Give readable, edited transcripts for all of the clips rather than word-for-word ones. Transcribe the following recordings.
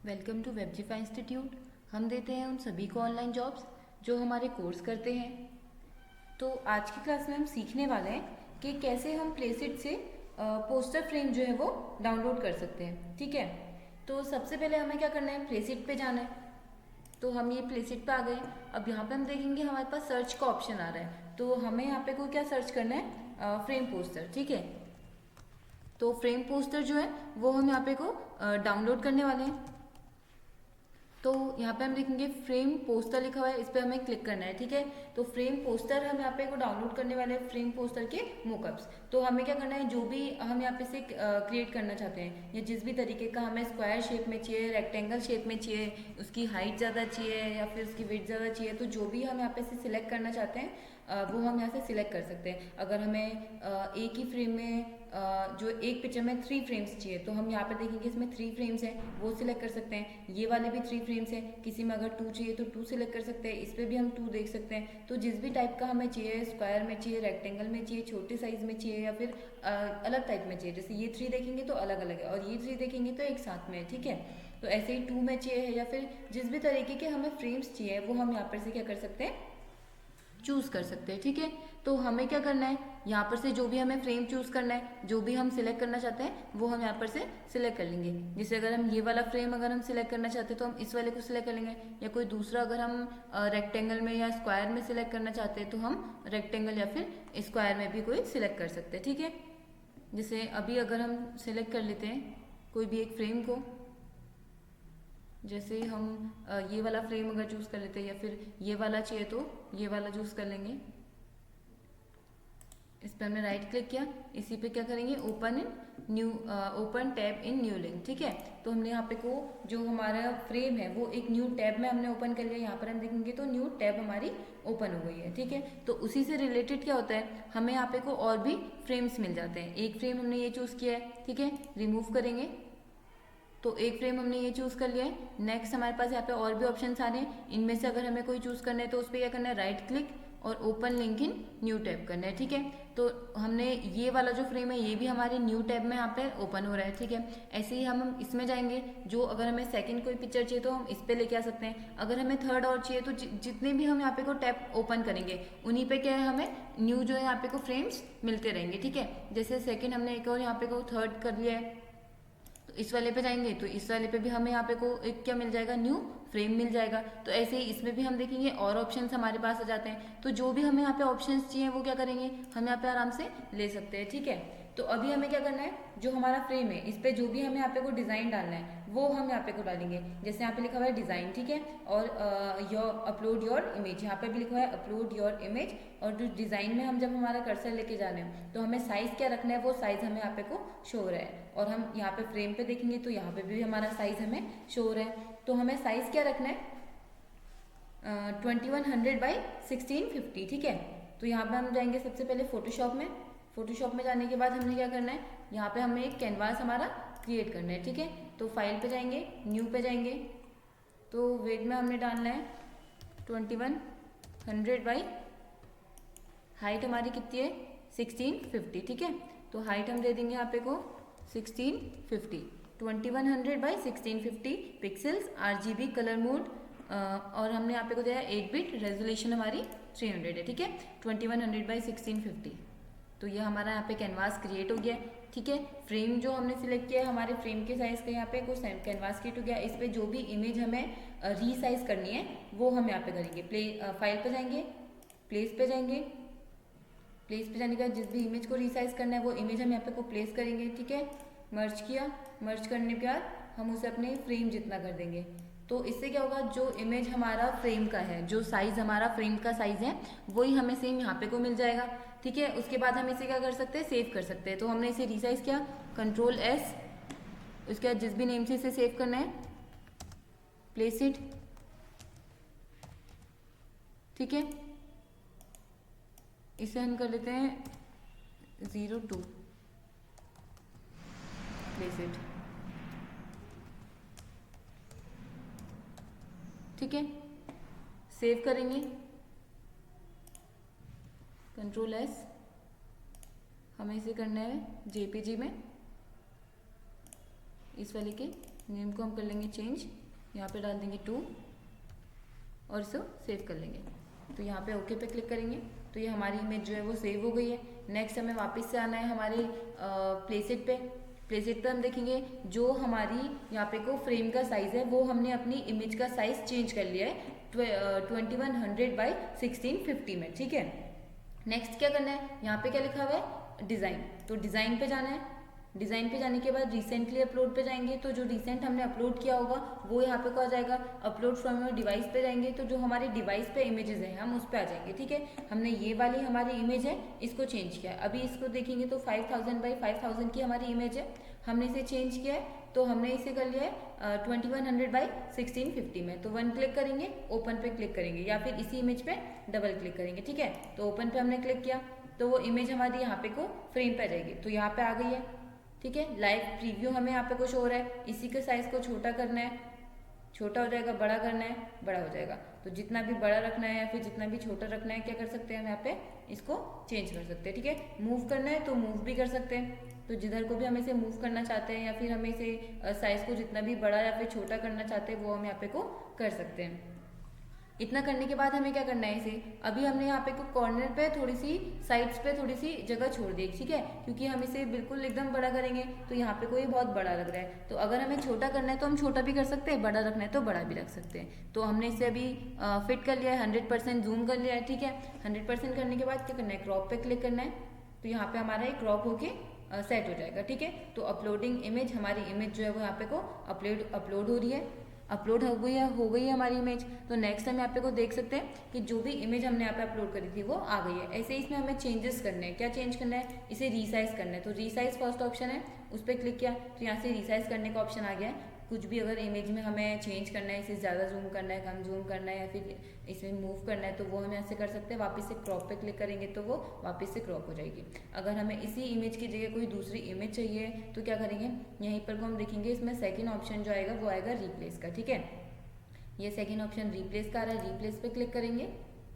Welcome to वेबजिफाई institute. हम देते हैं उन सभी को ऑनलाइन जॉब्स जो हमारे कोर्स करते हैं। तो आज की क्लास में हम सीखने वाले हैं कि कैसे हम प्लेसिट से पोस्टर फ्रेम जो है वो डाउनलोड कर सकते हैं। ठीक है, तो सबसे पहले हमें क्या करना है, प्लेसिट पे जाना है। तो हम ये प्लेसिट पे आ गए। अब यहाँ पे हम देखेंगे हमारे पास सर्च का ऑप्शन आ रहा है, तो हमें यहाँ पे कोई क्या सर्च करना है, फ्रेम पोस्टर। ठीक है, तो फ्रेम पोस्टर जो है वो हम यहाँ पे को डाउनलोड करने वाले हैं। तो यहाँ पे हम देखेंगे फ्रेम पोस्टर लिखा हुआ है, इस पर हमें क्लिक करना है। ठीक है, तो फ्रेम पोस्टर हम यहाँ पे को डाउनलोड करने वाले हैं, फ्रेम पोस्टर के मोकअप्स। तो हमें क्या करना है, जो भी हम यहाँ पे से क्रिएट करना चाहते हैं या जिस भी तरीके का हमें स्क्वायर शेप में चाहिए, रेक्टेंगल शेप में चाहिए, उसकी हाइट ज़्यादा चाहिए या फिर उसकी विड्थ ज़्यादा चाहिए, तो जो भी हम यहाँ पे से सिलेक्ट करना चाहते हैं वो हम यहाँ से सिलेक्ट कर सकते हैं। अगर हमें एक ही फ्रेम में जो एक पिक्चर में 3 फ्रेम्स चाहिए, तो हम यहाँ पे देखेंगे इसमें 3 फ्रेम्स हैं, वो सिलेक्ट कर सकते हैं। ये वाले भी 3 फ्रेम्स हैं, किसी में अगर 2 चाहिए तो 2 सिलेक्ट कर सकते हैं, इस पर भी हम 2 देख सकते हैं। तो जिस भी टाइप का हमें चाहिए, स्क्वायर में चाहिए, रेक्टेंगल में चाहिए, छोटे साइज में चाहिए या फिर अलग टाइप में चाहिए, जैसे ये 3 देखेंगे तो अलग अलग है और ये 3 देखेंगे तो एक साथ में है। ठीक है, तो ऐसे ही 2 में चाहिए या फिर जिस भी तरीके के हमें फ्रेम्स चाहिए वो हम यहाँ पर से क्या कर सकते हैं, चूज़ कर सकते हैं। ठीक है, तो हमें क्या करना है, यहाँ पर से जो भी हमें फ्रेम चूज़ करना है, जो भी हम सिलेक्ट करना चाहते हैं वो हम यहाँ पर से सिलेक्ट कर लेंगे। जैसे अगर हम ये वाला फ्रेम अगर हम सिलेक्ट करना चाहते हैं तो हम इस वाले को सिलेक्ट कर लेंगे, या कोई दूसरा अगर हम रेक्टेंगल में या स्क्वायर में सिलेक्ट करना चाहते हैं तो हम रेक्टेंगल या फिर स्क्वायर में भी कोई सिलेक्ट कर सकते हैं। ठीक है, जैसे अभी अगर हम सिलेक्ट कर लेते हैं कोई भी एक फ्रेम को, जैसे हम ये वाला फ्रेम अगर चूज़ कर लेते हैं या फिर ये वाला चाहिए तो ये वाला चूज़ कर लेंगे। इस पर हमने राइट क्लिक किया, इसी पे क्या करेंगे, open in new, open tab in new link. ठीक है, तो हमने यहाँ पे को जो हमारा फ्रेम है वो एक न्यू टैब में हमने ओपन कर लिया। यहाँ पर हम देखेंगे तो न्यू टैब हमारी ओपन हो गई है। ठीक है, तो उसी से रिलेटेड क्या होता है, हमें यहाँ पे को और भी फ्रेम्स मिल जाते हैं। एक फ्रेम हमने ये चूज़ किया है, ठीक है, रिमूव करेंगे तो एक फ्रेम हमने ये चूज़ कर लिया है। नेक्स्ट हमारे पास यहाँ पे और भी ऑप्शन आ रहे हैं, इनमें से अगर हमें कोई चूज़ करना है तो उस पर क्या करना है, राइट क्लिक और open link in new tab करना है। ठीक है, तो हमने ये वाला जो फ्रेम है ये भी हमारे न्यू टैब में यहाँ पे ओपन हो रहा है। ठीक है, ऐसे ही हम इसमें जाएंगे, जो अगर हमें सेकंड कोई पिक्चर चाहिए तो हम इस पर लेके आ सकते हैं। अगर हमें थर्ड और चाहिए तो जितने भी हम यहाँ पे को टैब ओपन करेंगे उन्हीं पे क्या है, हमें न्यू जो है यहाँ पे को फ्रेम्स मिलते रहेंगे। ठीक है, जैसे सेकेंड हमने एक और यहाँ पे को थर्ड कर लिया है, तो इस वाले पे जाएंगे तो इस वाले पे भी हमें यहाँ पे को एक क्या मिल जाएगा, न्यू फ्रेम मिल जाएगा। तो ऐसे ही इसमें भी हम देखेंगे और ऑप्शंस हमारे पास आ जाते हैं, तो जो भी हमें यहाँ पे ऑप्शंस चाहिए वो क्या करेंगे, हम यहाँ पे आराम से ले सकते हैं। ठीक है, तो अभी हमें क्या करना है, जो हमारा फ्रेम है इस पे जो भी हमें यहाँ पे को डिज़ाइन डालना है वो हम यहाँ पे को डालेंगे। जैसे यहाँ पे लिखा हुआ है डिज़ाइन, ठीक है, और योर अपलोड योर इमेज, यहाँ पे भी लिखा हुआ है अपलोड योर इमेज। और जो डिज़ाइन में हम जब हमारा कर्सर लेके जा रहे हैं तो हमें साइज़ क्या रखना है, वो साइज़ हमें यहाँ पे को शो हो रहा है। और हम यहाँ पे फ्रेम पे देखेंगे तो यहाँ पे भी हमारा साइज़ हमें शो हो रहा है। तो हमें साइज़ क्या रखना है, 2100 बाई 1650। ठीक है, तो यहाँ पे हम जाएंगे सबसे पहले फोटोशॉप में। फोटोशॉप में जाने के बाद हमने क्या करना है, यहाँ पे हमें एक कैनवास हमारा क्रिएट करना है। ठीक है, तो फाइल पे जाएंगे, न्यू पे जाएंगे, तो वेट में हमने डालना है 2100 बाई, हाइट हमारी कितनी है 1650। ठीक है, तो हाइट हम दे देंगे यहाँ पे को 1650, 2100 by 1650 pixels, RGB colour mode, और हमने यहाँ पे को दिया है 8 बिट, रेजोल्यूशन हमारी 300 है। ठीक है, 2100 बाई 1650, तो ये हमारा यहाँ पे कैनवास क्रिएट हो गया है। ठीक है, फ्रेम जो हमने सिलेक्ट किया है हमारे फ्रेम के साइज़ का यहाँ पे कुछ कैनवास क्रिएट हो गया। इस पर जो भी इमेज हमें रीसाइज करनी है वो हम यहाँ पे करेंगे। फाइल पे जाएंगे, प्लेस पे जाएंगे, प्लेस पे जाने के बाद जिस भी इमेज को रीसाइज करना है वो इमेज हम यहाँ पे को प्लेस करेंगे। ठीक है, मर्ज किया, मर्ज करने के बाद हम उसे अपने फ्रेम जितना कर देंगे। तो इससे क्या होगा, जो इमेज हमारा फ्रेम का है, जो साइज़ हमारा फ्रेम का साइज़ है वही हमें सेम यहाँ पे को मिल जाएगा। ठीक है, उसके बाद हम इसे क्या कर सकते हैं, सेव कर सकते हैं। तो हमने इसे रीसाइज किया, Ctrl+S, उसके बाद जिस भी नेम से इसे सेव करना है, प्लेस इट। ठीक है, इसे हम कर लेते हैं 02, प्लेस इट। ठीक है, सेव करेंगे, Ctrl+S, हमें इसे करना है JPG में, इस वाले के नेम को हम कर लेंगे चेंज, यहाँ पे डाल देंगे 2 और इसे सेव कर लेंगे। तो यहाँ पे ओके पे क्लिक करेंगे तो ये हमारी इमेज जो है वो सेव हो गई है। नेक्स्ट हमें वापस से आना है हमारे प्लेसेट पे। प्लेसेट पे हम देखेंगे जो हमारी यहाँ पे को फ्रेम का साइज़ है वो हमने अपनी इमेज का साइज़ चेंज कर लिया है 2100 बाई 1650 में, ठीक है। नेक्स्ट क्या करना है, यहाँ पे क्या लिखा हुआ है डिज़ाइन, तो डिज़ाइन पे जाना है। डिज़ाइन पे जाने के बाद रिसेंटली अपलोड पे जाएंगे तो जो रिसेंट हमने अपलोड किया होगा वो यहाँ पे को आ जाएगा। अपलोड फ्रॉम योर डिवाइस पे जाएंगे तो जो हमारे डिवाइस पे इमेजेस हैं हम उस पे आ जाएंगे, ठीक है। हमने ये वाली हमारी इमेज है इसको चेंज किया है। अभी इसको देखेंगे तो 5000 बाई 5000 की हमारी इमेज है, हमने इसे चेंज किया है तो हमने इसे कर लिया है 2100 बाई 1650 में। तो 1 क्लिक करेंगे, ओपन पे क्लिक करेंगे या फिर इसी इमेज पे डबल क्लिक करेंगे, ठीक है। तो ओपन पे हमने क्लिक किया तो वो इमेज हमारी यहाँ पे को फ्रेम पे आ जाएगी। तो यहाँ पे आ गई है, ठीक है। लाइव प्रीव्यू हमें यहाँ पे कुछ हो रहा है, इसी के साइज को छोटा करना है, छोटा हो जाएगा, बड़ा करना है, बड़ा हो जाएगा। तो जितना भी बड़ा रखना है या फिर जितना भी छोटा रखना है क्या कर सकते हैं हम यहाँ पे इसको चेंज कर सकते हैं, ठीक है। मूव करना है तो मूव भी कर सकते हैं, तो जिधर को भी हम इसे मूव करना चाहते हैं या फिर हमें इसे साइज को जितना भी बड़ा या फिर छोटा करना चाहते हैं वो हम यहाँ पे को कर सकते हैं। इतना करने के बाद हमें क्या करना है इसे, अभी हमने यहाँ पे कॉर्नर पे थोड़ी सी साइड्स पे थोड़ी सी जगह छोड़ दी, ठीक है, क्योंकि हम इसे बिल्कुल एकदम बड़ा करेंगे तो यहाँ पे कोई बहुत बड़ा लग रहा है। तो अगर हमें छोटा करना है तो हम छोटा भी कर सकते हैं, बड़ा रखना है तो बड़ा भी रख सकते हैं। तो हमने इसे अभी फिट कर लिया है, 100% जूम कर लिया है, ठीक है। 100% करने के बाद क्या करना है, क्रॉप पे क्लिक करना है तो यहाँ पे हमारा एक क्रॉप होके सेट हो जाएगा, ठीक है। तो अपलोडिंग इमेज, हमारी इमेज जो है वो यहाँ पे को अपलोड हो रही है, अपलोड हो गई है हमारी इमेज। तो नेक्स्ट हम यहाँ पे को देख सकते हैं कि जो भी इमेज हमने यहाँ पे अपलोड करी थी वो आ गई है। ऐसे ही इसमें हमें चेंजेस करने हैं, क्या चेंज करना है, इसे रीसाइज करना है। तो रीसाइज फर्स्ट ऑप्शन है, उस पर क्लिक किया तो यहाँ से रीसाइज करने का ऑप्शन आ गया है। कुछ भी अगर इमेज में हमें चेंज करना है, इसे ज़्यादा जूम करना है, कम जूम करना है या फिर इसमें मूव करना है तो वो हम यहाँ से कर सकते हैं। वापस से क्रॉप पे क्लिक करेंगे तो वो वापस से क्रॉप हो जाएगी। अगर हमें इसी इमेज की जगह कोई दूसरी इमेज चाहिए तो क्या करेंगे, यहीं पर को हम देखेंगे इसमें सेकेंड ऑप्शन जो आएगा वो आएगा रिप्लेस का, ठीक है। ये सेकेंड ऑप्शन रिप्लेस का आ रहा है, रिप्लेस पे क्लिक करेंगे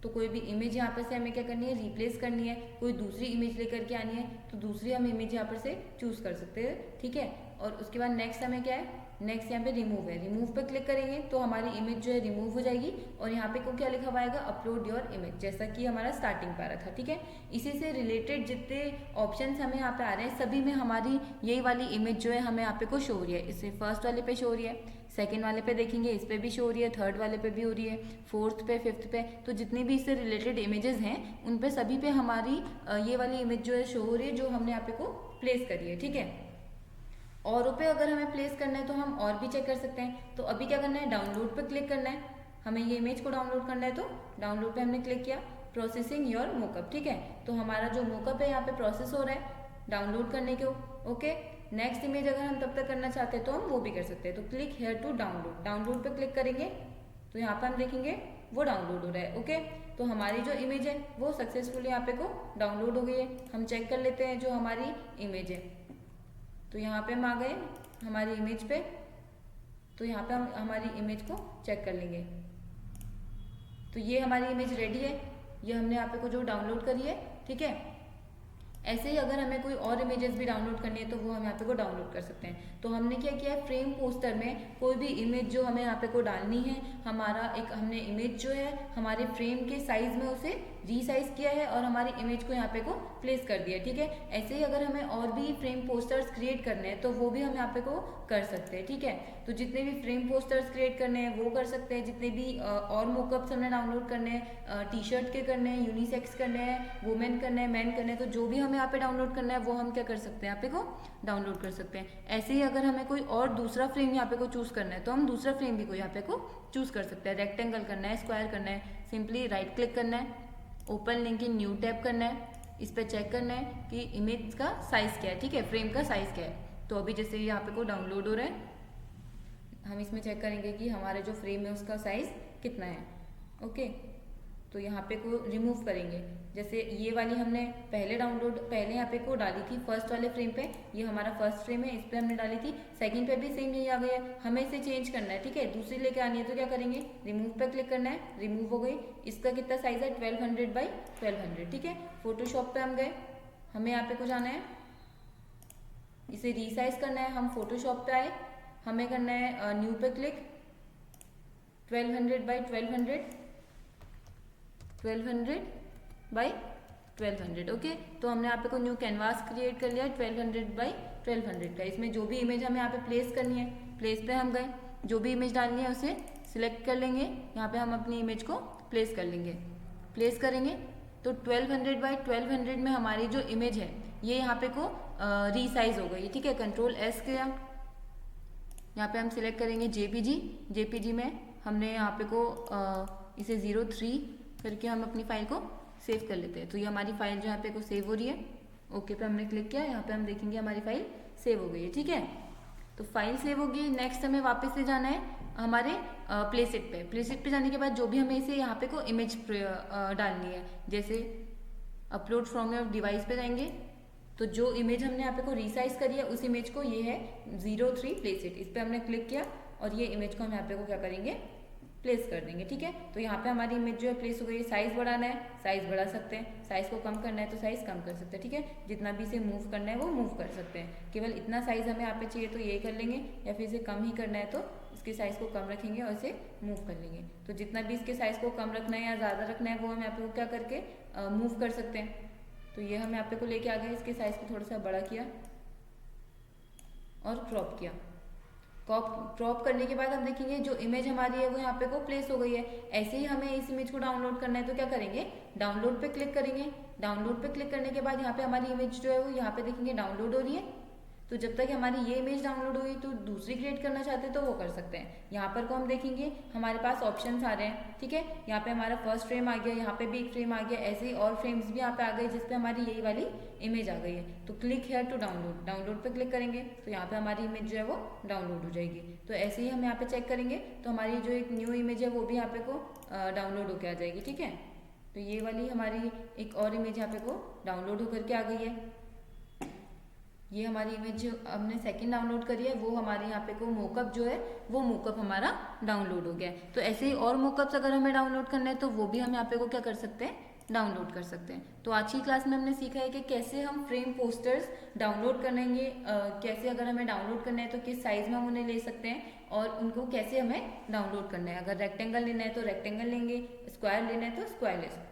तो कोई भी इमेज यहाँ पर से हमें क्या करनी है, रिप्लेस करनी है, कोई दूसरी इमेज लेकर के आनी है तो दूसरी हम इमेज यहाँ पर से चूज कर सकते हैं, ठीक है। और उसके बाद नेक्स्ट हमें क्या है, नेक्स्ट यहाँ पे रिमूव है, रिमूव पे क्लिक करेंगे तो हमारी इमेज जो है रिमूव हो जाएगी और यहाँ पे को क्या लिखा हुआ आएगा, अपलोड योर इमेज, जैसा कि हमारा स्टार्टिंग पे आ रहा था, ठीक है। इसी से रिलेटेड जितने ऑप्शंस हमें यहाँ पे आ रहे हैं सभी में हमारी यही वाली इमेज जो है हमें यहाँ पे को शो हो रही है। इसे फर्स्ट वाले पे शो हो रही है, सेकेंड वाले पे देखेंगे इस पे भी शो हो रही है, थर्ड वाले पे भी हो रही है, फोर्थ पे, फिफ्थ पे, तो जितनी भी इससे रिलेटेड इमेजेस हैं उन पे सभी पे हमारी ये वाली इमेज जो है शो हो रही है जो हमने यहाँ पे को प्लेस करी है, ठीक है। और पे अगर हमें प्लेस करना है तो हम और भी चेक कर सकते हैं। तो अभी क्या करना है, डाउनलोड पे क्लिक करना है, हमें ये इमेज को डाउनलोड करना है तो डाउनलोड पे हमने क्लिक किया, प्रोसेसिंग योर मोकअप, ठीक है। तो हमारा जो मोकअप है यहाँ पे प्रोसेस हो रहा है डाउनलोड करने के, ओके। नेक्स्ट इमेज अगर हम तब तक करना चाहते हैं तो हम वो भी कर सकते हैं। तो click here to download, download पे क्लिक करेंगे तो यहाँ पे हम देखेंगे वो डाउनलोड हो रहा है, ओके। तो हमारी जो इमेज है वो सक्सेसफुली यहाँ पे को डाउनलोड हो गई है। हम चेक कर लेते हैं जो हमारी इमेज है, तो यहाँ पे हम आ गए हमारी इमेज पे, तो यहाँ पे हम हमारी इमेज को चेक कर लेंगे। तो ये हमारी इमेज रेडी है, ये हमने यहाँ पे को जो डाउनलोड करी है, ठीक है। ऐसे ही अगर हमें कोई और इमेजेस भी डाउनलोड करनी है तो वो हम यहाँ पे को डाउनलोड कर सकते हैं। तो हमने क्या किया है, फ्रेम पोस्टर में कोई भी इमेज जो हमें यहाँ पे को डालनी है, हमारा एक हमने इमेज जो है हमारे फ्रेम के साइज में उसे रीसाइज किया है और हमारी इमेज को यहाँ पे को प्लेस कर दिया, ठीक है। ऐसे ही अगर हमें और भी फ्रेम पोस्टर्स क्रिएट करने हैं तो वो भी हम यहाँ पे को कर सकते हैं, ठीक है। तो जितने भी फ्रेम पोस्टर्स क्रिएट करने हैं वो कर सकते हैं, जितने भी और मोकअप्स हमने डाउनलोड करने हैं, टी शर्ट के करने हैं, यूनिसेक्स करने हैं, वुमेन करने हैं, मैन करने हैं, तो जो भी हमें यहाँ पे डाउनलोड करना है वो हम क्या कर सकते हैं, यहाँ पे को डाउनलोड कर सकते हैं। ऐसे ही अगर हमें कोई और दूसरा फ्रेम यहाँ पे को चूज करना है तो हम दूसरा फ्रेम भी को यहाँ पे को चूज कर सकते हैं। रेक्टेंगल करना है, स्क्वायर करना है, सिंपली राइट क्लिक करना है, open link in new tab करना है, इस पर चेक करना है कि इमेज का साइज क्या है, ठीक है, फ्रेम का साइज क्या है। तो अभी जैसे यहाँ पे को डाउनलोड हो रहा है, हम इसमें चेक करेंगे कि हमारा जो फ्रेम है उसका साइज कितना है, ओके। तो यहाँ पे को रिमूव करेंगे, जैसे ये वाली हमने पहले यहाँ पे को डाली थी फर्स्ट वाले फ्रेम पे, ये हमारा फर्स्ट फ्रेम है, इस पे हमने डाली थी, सेकंड पे भी सेम यही आ गया है, हमें इसे चेंज करना है, ठीक है, दूसरी लेके आनी है तो क्या करेंगे, रिमूव पे क्लिक करना है, रिमूव हो गई। इसका कितना साइज है, 1200 बाई 1200, ठीक है। फोटोशॉप पे हम गए, हमें यहाँ पे को जाना है, इसे रीसाइज करना है, हम फोटोशॉप पे आए, हमें करना है न्यू पे क्लिक, 1200 बाई 1200, 1200 बाई 1200। ओके, तो हमने यहाँ पे को न्यू कैनवास क्रिएट कर लिया 1200 बाई 1200 का। इसमें जो भी इमेज हमें यहाँ पे प्लेस करनी है, प्लेस पे हम गए, जो भी इमेज डालनी है उसे सिलेक्ट कर लेंगे। यहाँ पे हम अपनी इमेज को प्लेस कर लेंगे। प्लेस करेंगे तो 1200 बाई 1200 में हमारी जो इमेज है ये यहाँ पे को रीसाइज हो गई। ठीक है, कंट्रोल एस किया, यहाँ पे हम सिलेक्ट करेंगे जेपीजी। जेपीजी में हमने यहाँ पे को इसे 03 करके हम अपनी फाइल को सेव कर लेते हैं। तो ये हमारी फाइल जो यहाँ पे को सेव हो रही है। ओके पे हमने क्लिक किया, यहाँ पे हम देखेंगे हमारी फाइल सेव हो गई है। ठीक है, तो फाइल सेव हो गई। नेक्स्ट हमें वापस से जाना है हमारे प्लेसेट पे। प्लेसेट पे जाने के बाद जो भी हमें इसे यहाँ पे को इमेज डालनी है, जैसे अपलोड फ्रॉम योर डिवाइस पे जाएंगे तो जो इमेज हमने यहाँ पे को रिसाइज करी है उस इमेज को, ये है 03 प्लेसेट, इस पे हमने क्लिक किया और ये इमेज को हम यहाँ पे को क्या करेंगे, प्लेस कर देंगे। ठीक है, तो यहाँ पे हमारी इमेज जो है प्लेस हो गई है। साइज बढ़ाना है, साइज बढ़ा सकते हैं, साइज को कम करना है तो साइज कम कर सकते हैं। ठीक है, जितना भी इसे मूव करना है वो मूव कर सकते हैं। केवल इतना साइज हमें यहाँ पे चाहिए तो ये कर लेंगे, या फिर इसे कम ही करना है तो इसके साइज को कम रखेंगे और इसे मूव कर लेंगे। तो जितना भी इसके साइज को कम रखना है या ज़्यादा रखना है वो हम यहाँ पे क्या करके मूव कर सकते हैं। तो ये हम यहाँ पे को लेके आ गए, इसके साइज को थोड़ा सा बड़ा किया और क्रॉप किया। क्रॉप करने के बाद हम देखेंगे जो इमेज हमारी है वो यहाँ पे को प्लेस हो गई है। ऐसे ही हमें इस इमेज को डाउनलोड करना है तो क्या करेंगे, डाउनलोड पे क्लिक करेंगे। डाउनलोड पे क्लिक करने के बाद यहाँ पे हमारी इमेज जो है वो यहाँ पे देखेंगे डाउनलोड हो रही है। तो जब तक हमारी ये इमेज डाउनलोड हुई तो दूसरी क्रिएट करना चाहते हैं तो वो कर सकते हैं। यहाँ पर को हम देखेंगे हमारे पास ऑप्शंस आ रहे हैं। ठीक है, यहाँ पे हमारा फर्स्ट फ्रेम आ गया, यहाँ पे भी एक फ्रेम आ गया, ऐसे ही और फ्रेम्स भी यहाँ पे आ गए जिसपे हमारी यही वाली इमेज आ गई है। तो click here to download, download पे क्लिक करेंगे तो यहाँ पे हमारी इमेज जो है वो डाउनलोड हो जाएगी। तो ऐसे ही हम यहाँ पे चेक करेंगे तो हमारी जो एक न्यू इमेज है वो भी यहाँ पे को डाउनलोड होकर आ जाएगी। ठीक है, तो ये वाली हमारी एक और इमेज यहाँ पे को डाउनलोड होकर के आ गई है। ये हमारी इमेज जो हमने सेकंड डाउनलोड करी है वो हमारे यहाँ पे को मोकअप जो है वो मोकअप हमारा डाउनलोड हो गया है। तो ऐसे ही और मोकअप्स अगर हमें डाउनलोड करना है तो वो भी हम यहाँ पे को क्या कर सकते हैं, डाउनलोड कर सकते हैं। तो आज की क्लास में हमने सीखा है कि कैसे हम फ्रेम पोस्टर्स डाउनलोड करेंगे, कैसे अगर हमें डाउनलोड करना है तो किस साइज में हम उन्हें ले सकते हैं और उनको कैसे हमें डाउनलोड करना है। अगर रेक्टेंगल लेना है तो रेक्टेंगल लेंगे, स्क्वायर लेना है तो स्क्वायर ले सकते हैं।